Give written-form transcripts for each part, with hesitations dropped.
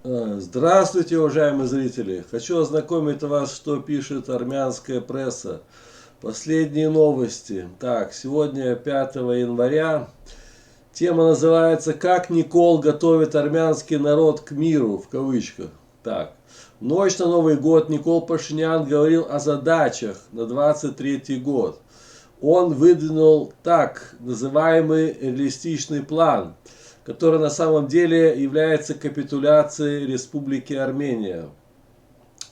Здравствуйте, уважаемые зрители! Хочу ознакомить вас, что пишет армянская пресса. Последние новости. Так, сегодня 5 января. Тема называется «Как Никол готовит армянский народ к миру», в кавычках. Так, в ночь на Новый год Никол Пашинян говорил о задачах на 23 год. Он выдвинул так называемый реалистичный план, который на самом деле является капитуляцией Республики Армения.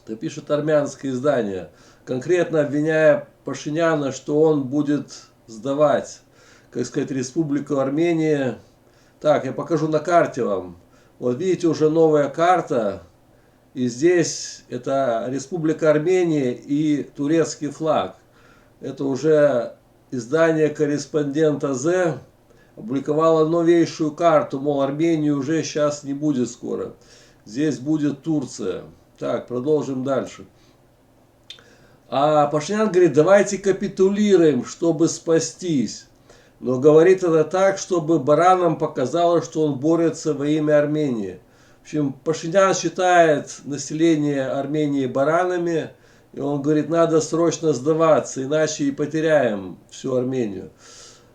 Это пишет армянское издание, конкретно обвиняя Пашиняна, что он будет сдавать, как сказать, Республику Армения. Так, я покажу на карте вам. Вот видите, уже новая карта. И здесь это Республика Армения и турецкий флаг. Это уже издание «Корреспондент АЗ» опубликовала новейшую карту, мол, Армении уже сейчас не будет скоро. Здесь будет Турция. Так, продолжим дальше. А Пашинян говорит, давайте капитулируем, чтобы спастись. Но говорит это так, чтобы баранам показалось, что он борется во имя Армении. В общем, Пашинян считает население Армении баранами. И он говорит, надо срочно сдаваться, иначе и потеряем всю Армению.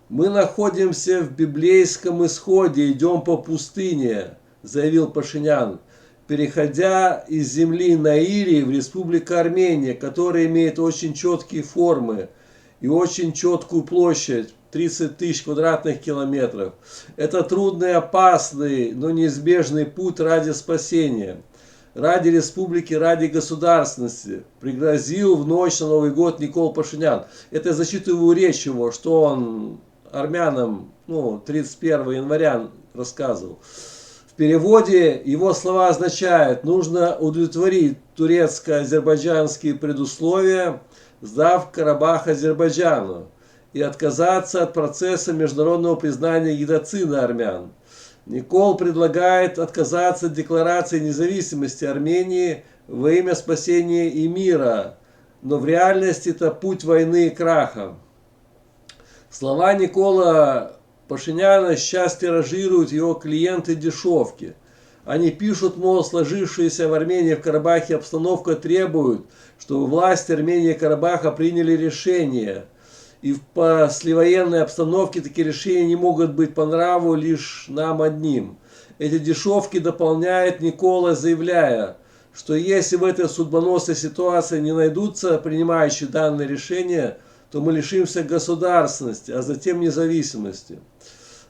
Мы находимся в библейском исходе, идем по пустыне, заявил Пашинян, переходя из земли Наири в Республику Армения, которая имеет очень четкие формы и очень четкую площадь, 30 тысяч квадратных километров. Это трудный, опасный, но неизбежный путь ради спасения. Ради республики, ради государственности, пригрозил в ночь на Новый год Никол Пашинян. Это я зачитываю речь его, что он армянам 31 января рассказывал. В переводе его слова означают, нужно удовлетворить турецко-азербайджанские предусловия, сдав Карабах Азербайджану, и отказаться от процесса международного признания геноцида армян. Никол предлагает отказаться от декларации независимости Армении во имя спасения и мира, но в реальности это путь войны и краха. Слова Никола Пашиняна сейчас тиражируют его клиенты дешевки. Они пишут, мол, сложившаяся в Армении в Карабахе обстановка требует, чтобы власти Армении и Карабаха приняли решение. И в послевоенной обстановке такие решения не могут быть по нраву лишь нам одним. Эти дешевки дополняет Никола, заявляя, что если в этой судьбоносной ситуации не найдутся принимающие данное решение, то мы лишимся государственности, а затем независимости.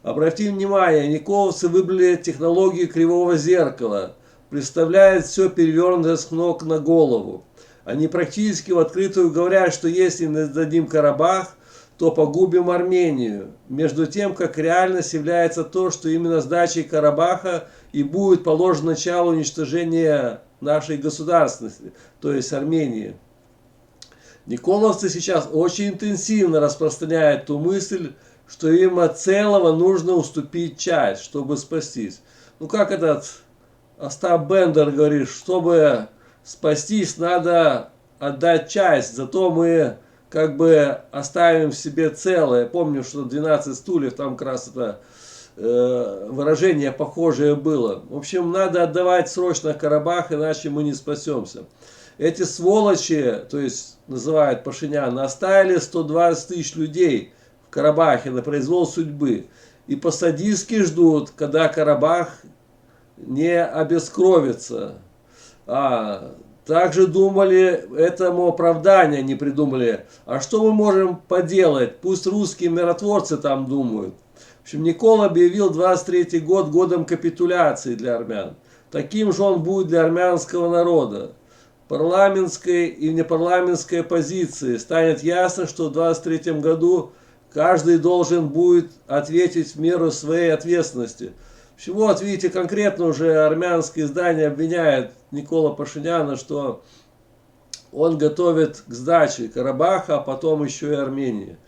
Обратим внимание, николовцы выбрали технологию кривого зеркала, представляют все перевернутое с ног на голову. Они практически в открытую говорят, что если не сдадим Карабах, то погубим Армению. Между тем, как реальность является то, что именно сдачей Карабаха и будет положено начало уничтожения нашей государственности, то есть Армении. Николовцы сейчас очень интенсивно распространяют ту мысль, что им от целого нужно уступить часть, чтобы спастись. Ну как этот Остап Бендер говорит, чтобы спастись, надо отдать часть, зато мы как бы оставим в себе целое. Помню, что 12 стульев, там как раз это выражение похожее было. В общем, надо отдавать срочно Карабах, иначе мы не спасемся. Эти сволочи, то есть называют Пашинян, оставили 120 тысяч людей в Карабахе на произвол судьбы. И по-садистски ждут, когда Карабах не обескровится. Также думали, этому оправдания не придумали. А что мы можем поделать? Пусть русские миротворцы там думают. В общем, Никол объявил 23 год годом капитуляции для армян. Таким же он будет для армянского народа. Парламентской и непарламентской оппозиции станет ясно, что в 23 году каждый должен будет ответить в меру своей ответственности. Вот видите, конкретно уже армянское издание обвиняет Никола Пашиняна, что он готовит к сдаче Карабаха, а потом еще и Армении.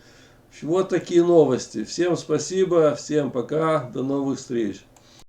Вот такие новости. Всем спасибо, всем пока, до новых встреч.